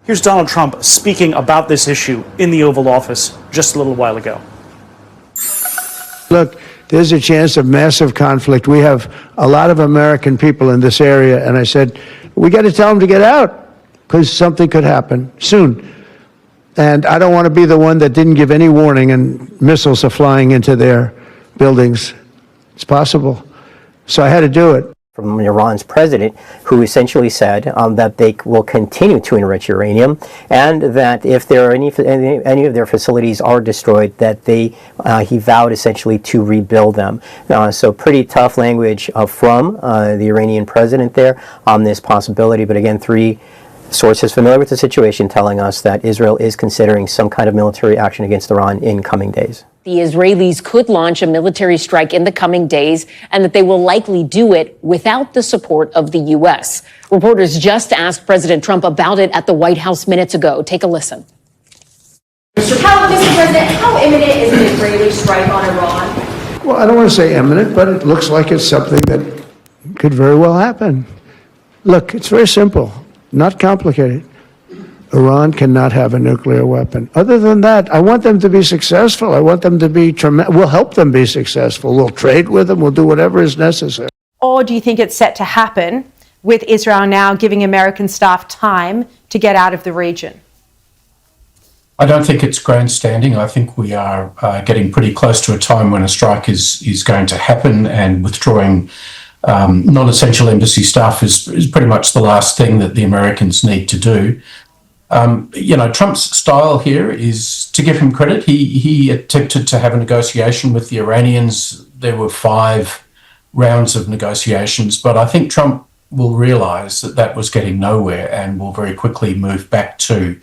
Here's Donald Trump speaking about this issue in the Oval Office just a little while ago. Look, there's a chance of massive conflict. We have a lot of American people in this area, and I said, we got to tell them to get out because something could happen soon. And I don't want to be the one that didn't give any warning and missiles are flying into their buildings. It's possible. So I had to do it. From Iran's president, who essentially said that they will continue to enrich uranium, and that if there are any of their facilities are destroyed, that he vowed essentially to rebuild them. So pretty tough language from the Iranian president there on this possibility. But again, three sources familiar with the situation telling us that Israel is considering some kind of military action against Iran in coming days. The Israelis could launch a military strike in the coming days, and that they will likely do it without the support of the U.S. Reporters just asked President Trump about it at the White House minutes ago. Take a listen. Mr. President, how imminent is an Israeli strike on Iran? Well, I don't want to say imminent, but it looks like it's something that could very well happen. Look, it's very simple, not complicated. Iran cannot have a nuclear weapon. Other than that, I want them to be successful. I want them to be tremendous. We'll help them be successful. We'll trade with them. We'll do whatever is necessary. Or do you think it's set to happen with Israel now giving American staff time to get out of the region? I don't think it's grandstanding. I think we are getting pretty close to a time when a strike is going to happen, and withdrawing non-essential embassy staff is pretty much the last thing that the Americans need to do. Trump's style here is, to give him credit, he attempted to have a negotiation with the Iranians. There were 5 rounds of negotiations, but I think Trump will realize that was getting nowhere and will very quickly move back to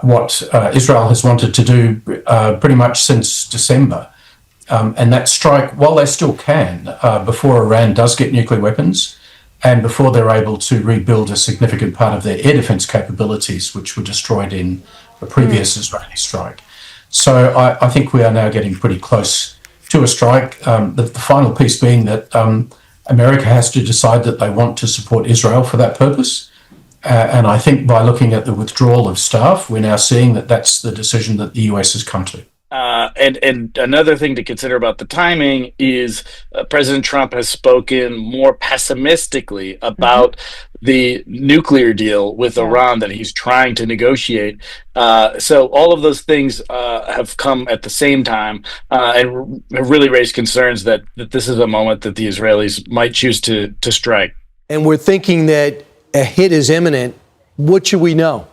what Israel has wanted to do pretty much since December. And that strike, while they still can, before Iran does get nuclear weapons, and before they're able to rebuild a significant part of their air defense capabilities, which were destroyed in the previous Israeli strike. So I think we are now getting pretty close to a strike. The final piece being that America has to decide that they want to support Israel for that purpose. And I think by looking at the withdrawal of staff, we're now seeing that that's the decision that the US has come to. And another thing to consider about the timing is President Trump has spoken more pessimistically about the nuclear deal with Iran that he's trying to negotiate. So all of those things have come at the same time and have really raised concerns that this is a moment that the Israelis might choose to strike. And we're thinking that a hit is imminent. What should we know?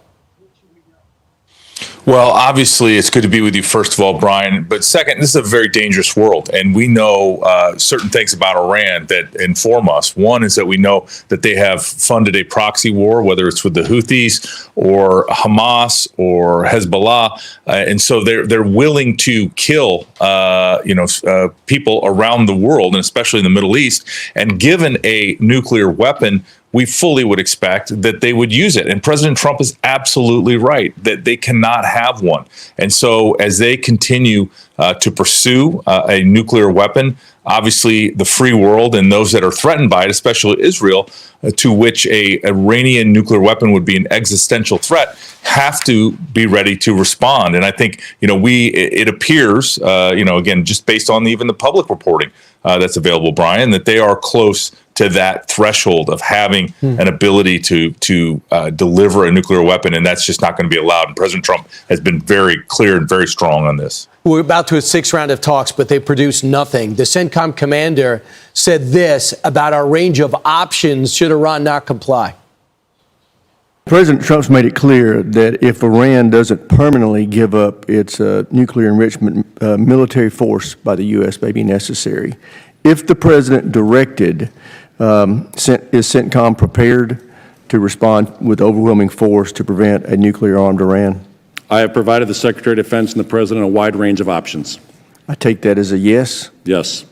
Well, obviously, it's good to be with you, first of all, Brian. But second, this is a very dangerous world. And we know certain things about Iran that inform us. One is that we know that they have funded a proxy war, whether it's with the Houthis or Hamas or Hezbollah. And so they're willing to kill, people around the world, and especially in the Middle East. And given a nuclear weapon, we fully would expect that they would use it. And President Trump is absolutely right that they cannot have one. And so as they continue to pursue a nuclear weapon, obviously the free world and those that are threatened by it, especially Israel, to which a Iranian nuclear weapon would be an existential threat, have to be ready to respond. And I think, it appears, again, just based on even the public reporting that's available, Brian, that they are close to that threshold of having an ability to deliver a nuclear weapon, and that's just not going to be allowed. And President Trump has been very clear and very strong on this. We're about to a 6th round of talks, but they produced nothing. The CENTCOM commander said this about our range of options should Iran not comply. President Trump's made it clear that if Iran doesn't permanently give up its nuclear enrichment, military force by the U.S. may be necessary. If the president directed, is CENTCOM prepared to respond with overwhelming force to prevent a nuclear-armed Iran? I have provided the Secretary of Defense and the President a wide range of options. I take that as a yes? Yes.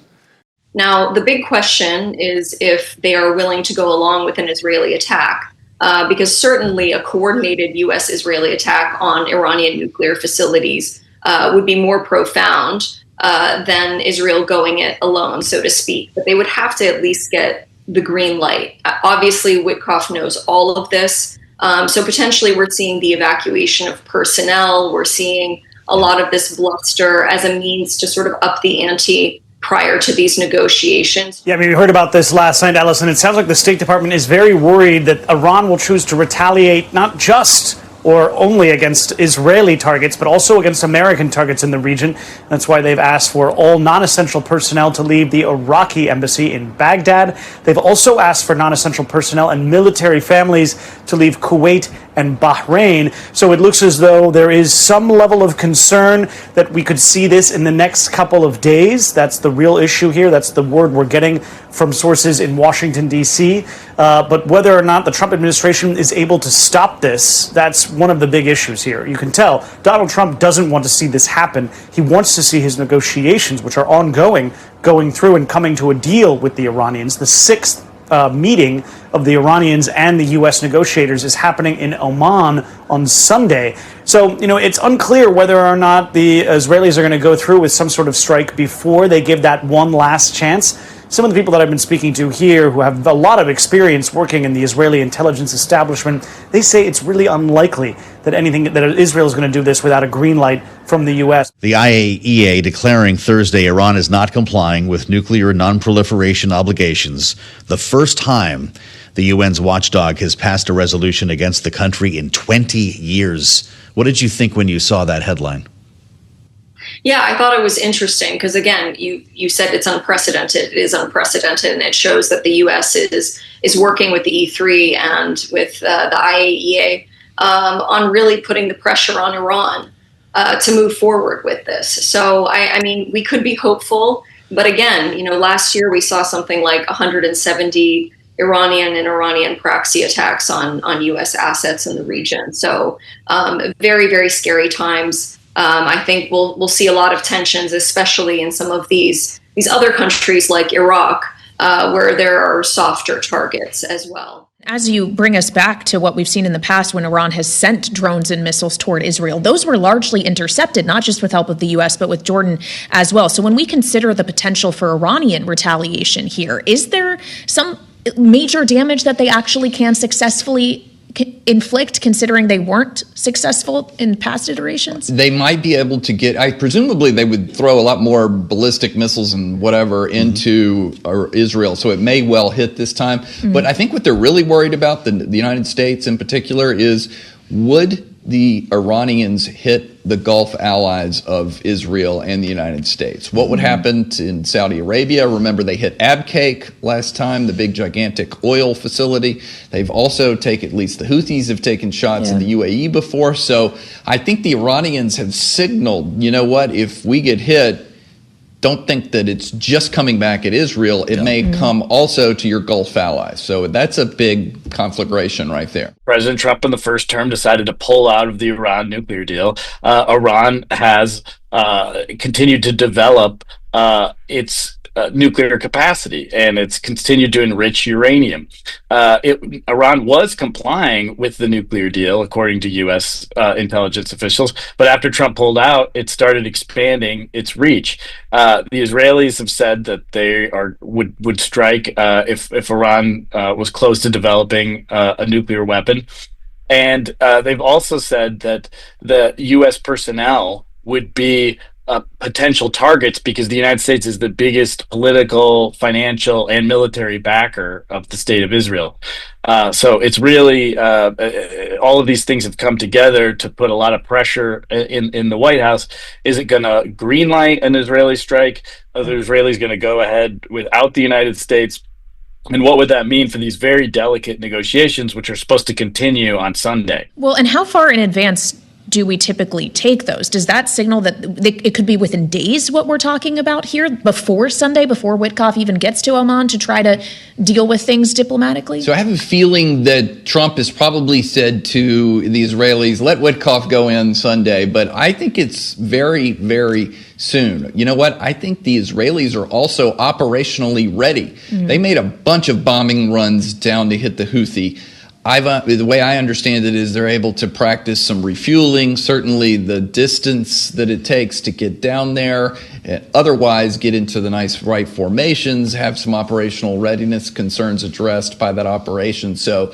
Now, the big question is if they are willing to go along with an Israeli attack, because certainly a coordinated U.S.-Israeli attack on Iranian nuclear facilities would be more profound than Israel going it alone, so to speak. But they would have to at least get the green light. Obviously, Witkoff knows all of this. So potentially we're seeing the evacuation of personnel. We're seeing a lot of this bluster as a means to sort of up the ante prior to these negotiations. Yeah, I mean, we heard about this last night, Allison. It sounds like the State Department is very worried that Iran will choose to retaliate not just or only against Israeli targets, but also against American targets in the region. That's why they've asked for all non-essential personnel to leave the Iraqi embassy in Baghdad. They've also asked for non-essential personnel and military families to leave Kuwait and Bahrain. So it looks as though there is some level of concern that we could see this in the next couple of days. That's the real issue here. That's the word we're getting from sources in Washington, D.C. But whether or not the Trump administration is able to stop this, that's one of the big issues here. You can tell Donald Trump doesn't want to see this happen. He wants to see his negotiations, which are ongoing, going through and coming to a deal with the Iranians. The sixth meeting of the Iranians and the U.S. negotiators is happening in Oman on Sunday. So, it's unclear whether or not the Israelis are going to go through with some sort of strike before they give that one last chance. Some of the people that I've been speaking to here who have a lot of experience working in the Israeli intelligence establishment, they say it's really unlikely that Israel is going to do this without a green light from the U.S. The IAEA declaring Thursday Iran is not complying with nuclear non-proliferation obligations, the first time the UN's watchdog has passed a resolution against the country in 20 years. What did you think when you saw that headline? Yeah, I thought it was interesting because, again, you said it's unprecedented. It is unprecedented, and it shows that the U.S. is working with the E3 and with the IAEA on really putting the pressure on Iran to move forward with this. So, I mean, we could be hopeful, but again, last year we saw something like 170 Iranian proxy attacks on U.S. assets in the region. So, very, very scary times. I think we'll see a lot of tensions, especially in some of these other countries like Iraq, where there are softer targets as well. As you bring us back to what we've seen in the past when Iran has sent drones and missiles toward Israel, those were largely intercepted, not just with help of the U.S., but with Jordan as well. So when we consider the potential for Iranian retaliation here, is there some major damage that they actually can successfully inflict, considering they weren't successful in past iterations? They might be able to get, presumably they would throw a lot more ballistic missiles and whatever into Israel, so it may well hit this time. But I think what they're really worried about, the United States in particular, is would the Iranians hit the Gulf allies of Israel and the United States? What would happen in Saudi Arabia? Remember, they hit Abqaiq last time, the big gigantic oil facility. They've also taken, at least the Houthis have taken shots in the UAE before. So I think the Iranians have signaled, you know what, if we get hit, don't think that it's just coming back at Israel. It may come also to your Gulf allies. So that's a big conflagration right there. President Trump in the first term decided to pull out of the Iran nuclear deal. Iran has continued to develop its nuclear capacity, and it's continued to enrich uranium. Iran was complying with the nuclear deal, according to U.S. Intelligence officials, but after Trump pulled out, it started expanding its reach. The Israelis have said that they would strike if Iran was close to developing a nuclear weapon, and they've also said that the U.S. personnel would be potential targets because the United States is the biggest political, financial, and military backer of the state of Israel. So it's really all of these things have come together to put a lot of pressure in the White House. Is it going to greenlight an Israeli strike? Are the Israelis going to go ahead without the United States? And what would that mean for these very delicate negotiations, which are supposed to continue on Sunday? Well, and how far in advance do we typically take those? Does that signal that it could be within days what we're talking about here, before Sunday, before Witkoff even gets to Oman to try to deal with things diplomatically? So I have a feeling that Trump has probably said to the Israelis, let Witkoff go in Sunday, but I think it's very, very soon. You know what? I think the Israelis are also operationally ready. They made a bunch of bombing runs down to hit the Houthi. the way I understand it is they're able to practice some refueling, certainly the distance that it takes to get down there, otherwise get into the nice right formations, have some operational readiness concerns addressed by that operation. So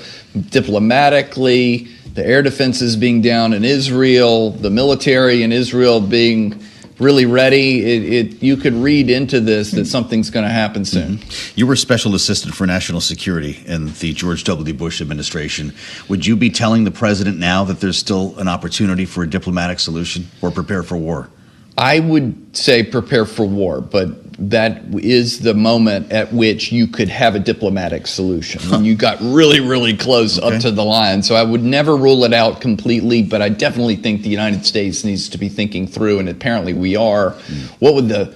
diplomatically, the air defenses being down in Israel, the military in Israel being really ready, you could read into this that something's going to happen soon. You were Special Assistant for National Security in the George W. Bush administration. Would you be telling the president now that there's still an opportunity for a diplomatic solution or prepare for war? I would say prepare for war, but that is the moment at which you could have a diplomatic solution when you got really, really close up to the line. So I would never rule it out completely, but I definitely think the United States needs to be thinking through, and apparently we are, what would the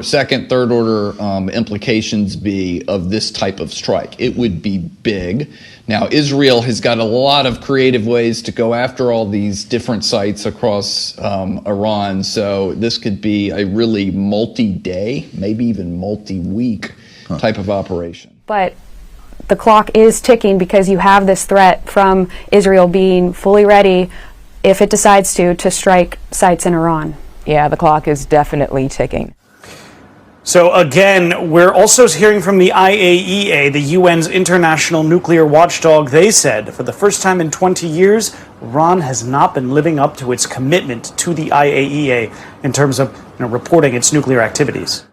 second, third order implications be of this type of strike? It would be big. Now, Israel has got a lot of creative ways to go after all these different sites across Iran, so this could be a really multi-day, maybe even multi-week type of operation. But the clock is ticking because you have this threat from Israel being fully ready, if it decides to strike sites in Iran. Yeah, the clock is definitely ticking. So again, we're also hearing from the IAEA, the UN's international nuclear watchdog. They said for the first time in 20 years, Iran has not been living up to its commitment to the IAEA in terms of reporting its nuclear activities.